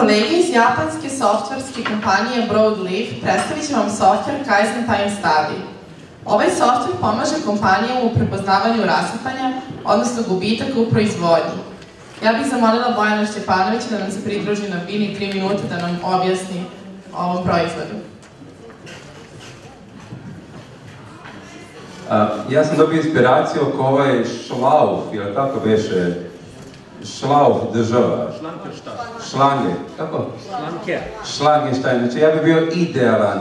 Kolege iz japanske softverske kompanije BROADLEAF predstavit će vam softver KAIZEN TIME STUDY. Ovaj softver pomaže kompanijama u prepoznavanju rasipanja, odnosno gubitaka u proizvodnji. Ja bih zamolila Bojana Šćepanovića da nam se pridruži na bini 3 minuta da nam objasni o ovom proizvodu. Ja sam dobio inspiraciju oko ovaj šlauf, ili kako beše? Šlauf država. Šlange. Kako? Šlangenštajn. Znači ja bih bio idealan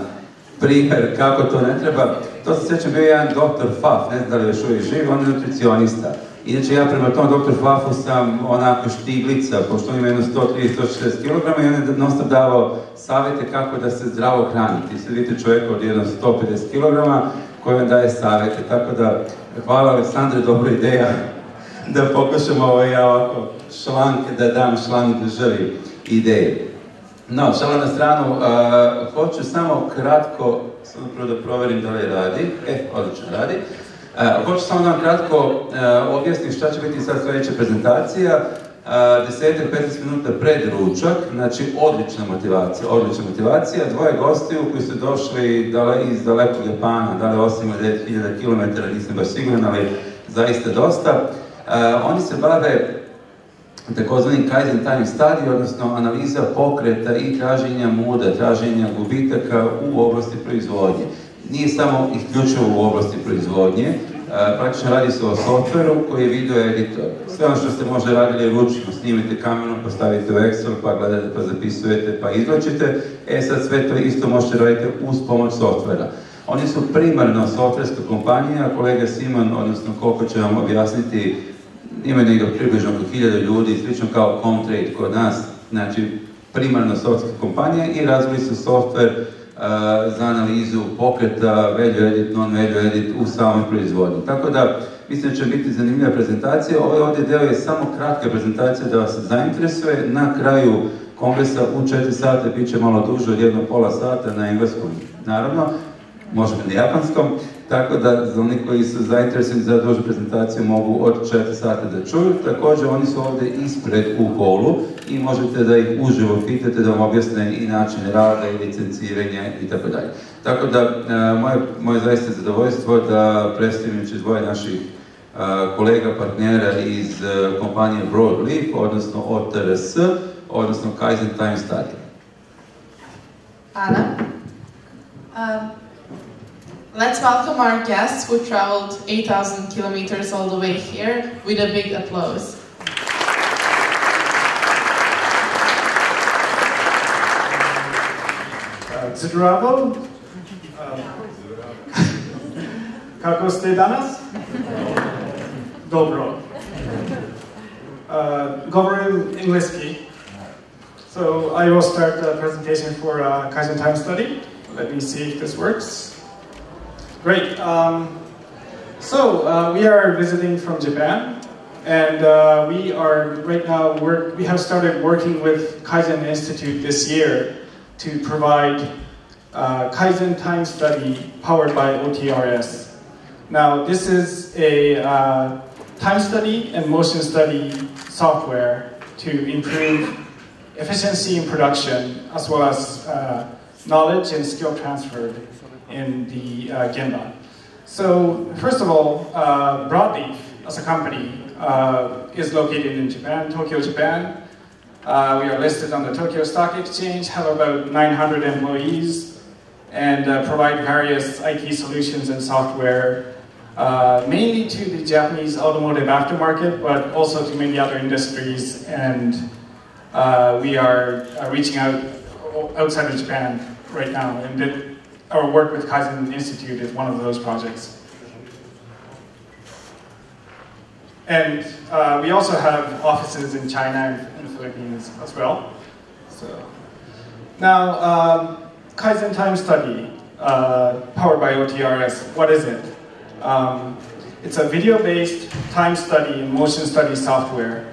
primjer kako to ne treba. To se sjećam, bio jedan doktor Faf, ne znam da li još uvijek živi, on je nutricionista. Inače ja prema tom doktor Fafu sam onako štiglica, pošto on ima jedno 130-160 kg i on je non-stop davao savjete kako da se zdravo hraniti. Sad vidite čovjeka od jedno 150 kg koji vam daje savjete. Tako da, hvala Aleksandre, dobra ideja da pokušamo ja ovako da dam šlang državi ideje. No, šala na stranu, hoću samo kratko, samo prvo da proverim da li radi, odlično radi. Hoću samo da vam kratko objasnim šta će biti sad sljedeća prezentacija. 10-15 minuta pred ručak, znači odlična motivacija, dvoje gostiju koji su došli iz dalekog Japana, da li 8 ili 9.000 km, nisam baš siguran, ali zaista dosta. Oni se bave takozvanim KAIZEN TIME STUDY, odnosno analiza pokreta i traženja muda, traženja gubitaka u oblasti proizvodnje. Nije samo isključivo u oblasti proizvodnje, praktično radi se o softveru koji je video editor. Sve ono što ste možda radili ručno, snimite kamerom, postavite u Excel, pa gledate, pa zapisujete, pa izvlačite, sad sve to isto možete raditi uz pomoć softvera. Oni su primarno softverska kompanija, kolega Simon, odnosno koliko će vam objasniti, imaju negdje približno oko 1000 ljudi, slično kao Comtrade kod nas, znači primarno softverska kompanija i razvili su softver za analizu pokreta, value edit, non-value edit u samoj proizvodnji. Tako da, mislim da će biti zanimljiva prezentacija. Ovaj ovdje deo je samo kratka prezentacija da vas zainteresuje. Na kraju kongresa u 4 sata bit će malo duže od 1,5 sata na engleskom, naravno, možemo na japanskom, tako da za oni koji su zainteresovani za dužu prezentaciju mogu od 4 sata da čuju. Također oni su ovdje ispred u holu i možete da ih uživo pitate da vam objasne i način rada i licenciranja itd. Tako da moje zaista zadovoljstvo da predstavim dvoje naših kolega, partnera iz kompanije BROADLEAF, odnosno OTRS, odnosno KAIZEN TIME STUDY. Ana? Let's welcome our guests who traveled 8,000 kilometers all the way here with a big applause. Zdravo. Kako ste danas? Dobro. Govorim engleski. So I will start the presentation for KAIZEN TIME STUDY. Let me see if this works. Great. We are visiting from Japan, and we are right now we have started working with Kaizen Institut this year to provide KAIZEN TIME STUDY powered by OTRS. Now, this is a time study and motion study software to improve efficiency in production as well as knowledge and skill transferred in the Gemba. So, first of all, BROADLEAF as a company is located in Japan, Tokyo, Japan. We are listed on the Tokyo Stock Exchange, have about 900 employees, and provide various IT solutions and software, mainly to the Japanese automotive aftermarket, but also to many other industries, and we are reaching out outside of Japan right now, and our work with Kaizen Institut is one of those projects. And we also have offices in China and the Philippines as well. So now, KAIZEN TIME STUDY, powered by OTRS, what is it? It's a video-based time study and motion study software.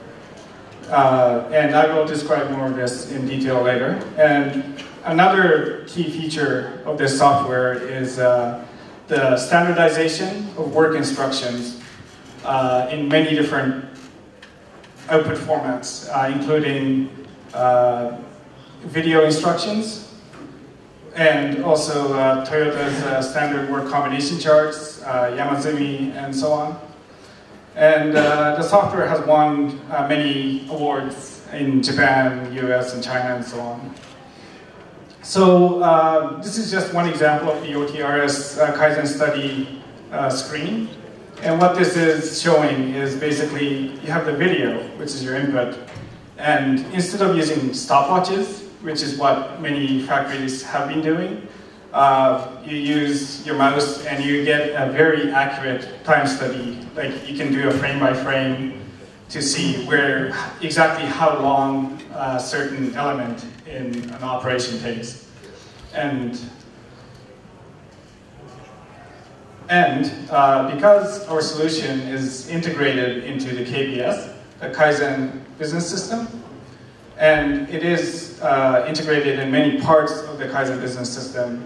And I will describe more of this in detail later. And another key feature of this software is the standardization of work instructions in many different output formats, including video instructions, and also Toyota's standard work combination charts, Yamazumi, and so on. And the software has won many awards in Japan, US, and China, and so on. So this is just one example of the OTRS Kaizen study screen. And what this is showing is basically you have the video, which is your input, and instead of using stopwatches, which is what many factories have been doing, you use your mouse and you get a very accurate time study. Like you can do a frame by frame to see where exactly how long a certain element in an operation takes. And because our solution is integrated into the KBS, the Kaizen business system, and it is integrated in many parts of the Kaizen business system,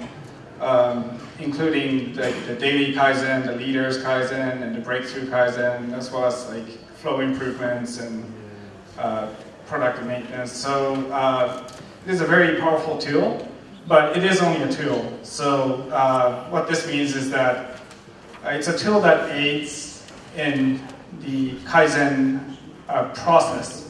including the daily Kaizen, the leaders Kaizen, and the breakthrough Kaizen, as well as like flow improvements and productive maintenance. So it is a very powerful tool, but it is only a tool. So what this means is that it's a tool that aids in the Kaizen process.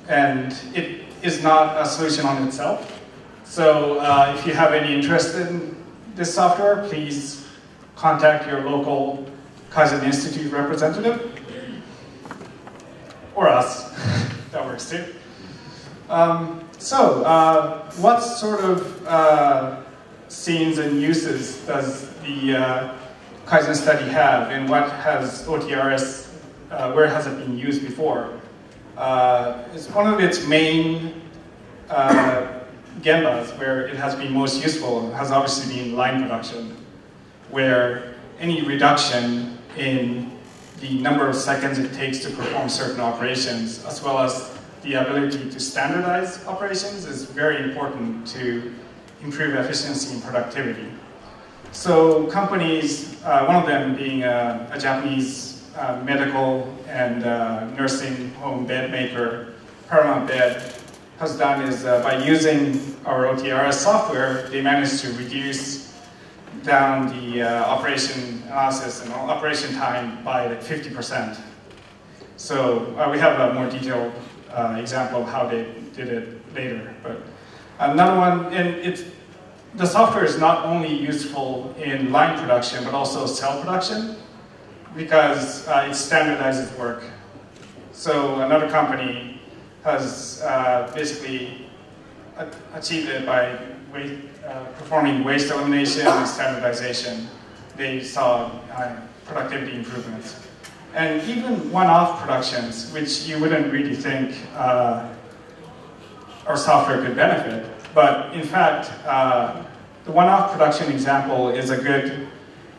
And it is not a solution on itself. So if you have any interest in this software, please contact your local Kaizen Institute representative, or us. That works too. What sort of scenes and uses does the Kaizen study have, and what has OTRS, where has it been used before? It's one of its main genbas where it has been most useful has obviously been line production, where any reduction in the number of seconds it takes to perform certain operations, as well as the ability to standardize operations, is very important to improve efficiency and productivity. So companies, one of them being a Japanese medical and nursing home bed maker, Paramount Bed, has done is by using our OTRS software, they managed to reduce down the operation analysis and operation time by like 50%. So we have a more detailed example of how they did it later. But another one, and the software is not only useful in line production, but also cell production, because it standardizes work. So another company has basically achieved it by performing waste elimination and standardization. They saw productivity improvements. And even one-off productions, which you wouldn't really think our software could benefit, but in fact, the one-off production example is a good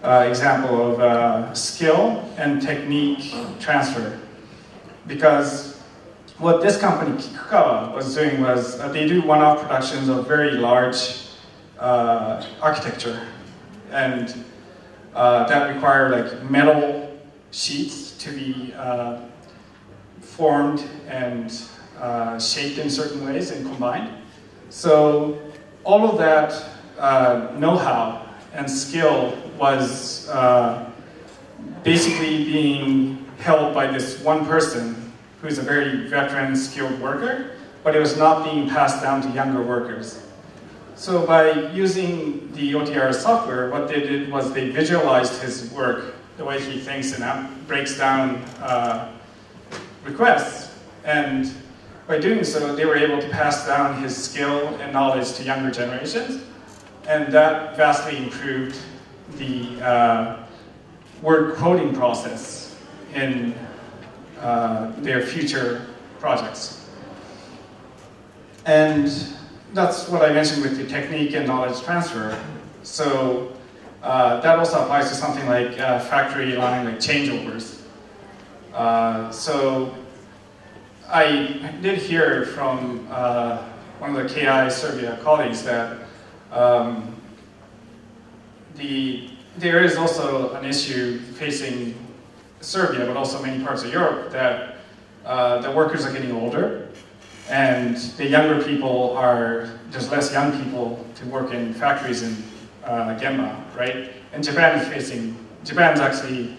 example of skill and technique transfer. Because what this company, Kikukawa, was doing was they do one-off productions of very large architecture, and that require like metal sheets to be formed and shaped in certain ways and combined. So all of that know-how and skill was basically being held by this one person who's a very veteran, skilled worker, but it was not being passed down to younger workers. So by using the OTRS software, what they did was they visualized his work, the way he thinks and breaks down requests. And by doing so, they were able to pass down his skill and knowledge to younger generations. And that vastly improved the word coding process in their future projects. And that's what I mentioned with the technique and knowledge transfer. So that also applies to something like factory line, like changeovers. So I did hear from one of the KI Serbia colleagues that there is also an issue facing Serbia, but also many parts of Europe, that the workers are getting older, And the younger people there's less young people to work in factories in Gemba, right? And Japan's actually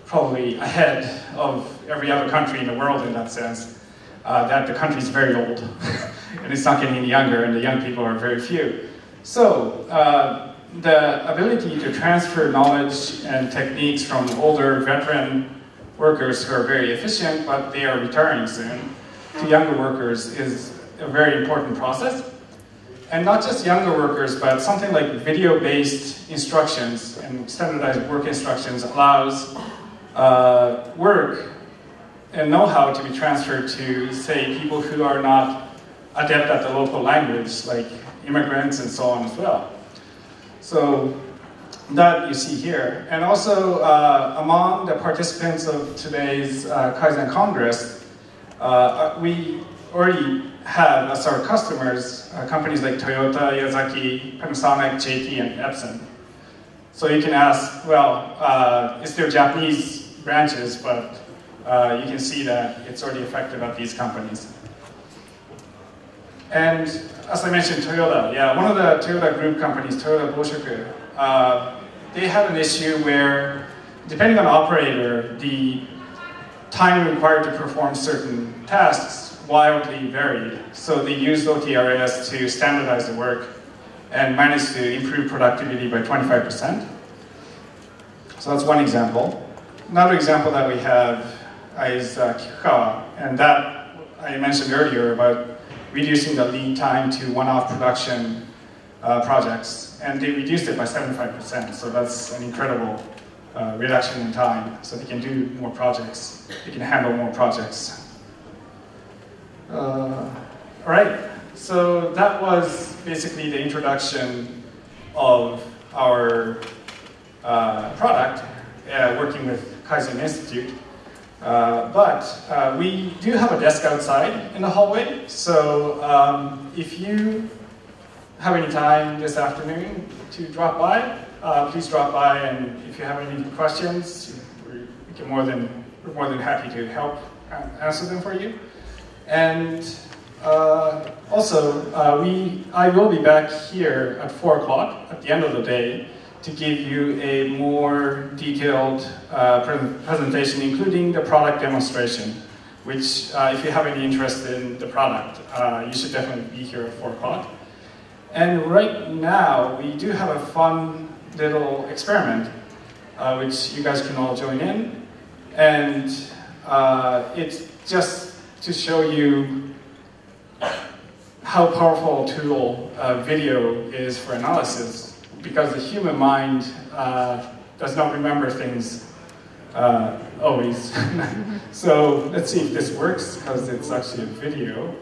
probably ahead of every other country in the world in that sense, that the country's very old, and it's not getting any younger, and the young people are very few. So, the ability to transfer knowledge and techniques from older veteran workers who are very efficient, but they are retiring soon, to younger workers is a very important process. And not just younger workers, but something like video-based instructions and standardized work instructions allows work and know-how to be transferred to, say, people who are not adept at the local language, like immigrants and so on as well. So that you see here. And also among the participants of today's KAIZEN Congress, we already have as our customers companies like Toyota, Yazaki, Panasonic, JT, and Epson. So you can ask, well, it's their Japanese branches, but you can see that it's already effective at these companies. And as I mentioned, Toyota, one of the Toyota group companies, Toyota Boshoku, they had an issue where, depending on the operator, the time required to perform certain tasks wildly varied. So they used OTRS to standardize the work and managed to improve productivity by 25%. So that's one example. Another example that we have is Kikukawa, and that I mentioned earlier about reducing the lead time to one-off production projects, and they reduced it by 75%, so that's an incredible reduction in time, so they can do more projects, they can handle more projects. All right, so that was basically the introduction of our product, working with Kaizen Institute. But we do have a desk outside in the hallway, so if you have any time this afternoon to drop by, please drop by, and if you have any questions, we're more than happy to help answer them for you. And also, I will be back here at 4 o'clock at the end of the day to give you a more detailed presentation, including the product demonstration, which if you have any interest in the product, you should definitely be here at 4 o'clock. And right now, we do have a fun little experiment, which you guys can all join in. And it's just to show you how powerful a tool video is for analysis, because the human mind does not remember things always. So let's see if this works, because it's actually a video.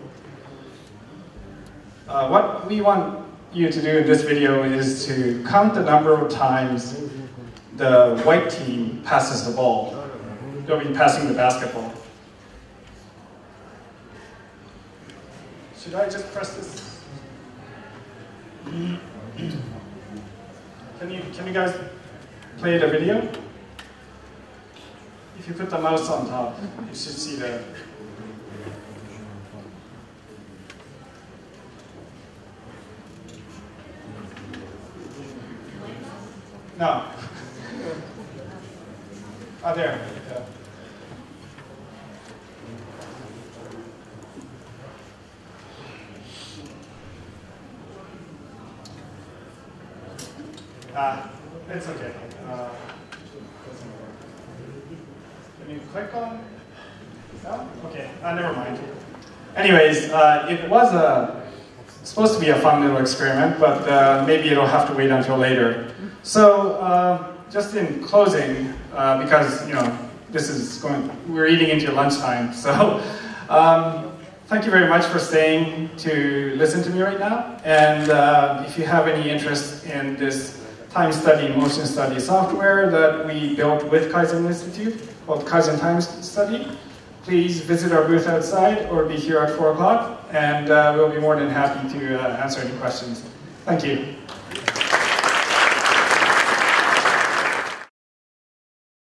What we want you to do in this video is to count the number of times the white team passes the ball. They'll be passing the basketball. Should I just press this? Can you guys play the video? If you put the mouse on top, you should see the... No. Oh, there. It's okay. Can you click on? No? Okay. Never mind. Anyways, it was supposed to be a fun little experiment, but maybe it'll have to wait until later. So, just in closing, because we're eating into lunchtime, so thank you very much for staying to listen to me right now. And if you have any interest in this time study, motion study software that we built with Kaizen Institute, called KAIZEN Time Study, please visit our booth outside or be here at 4 o'clock, and we'll be more than happy to answer any questions. Thank you.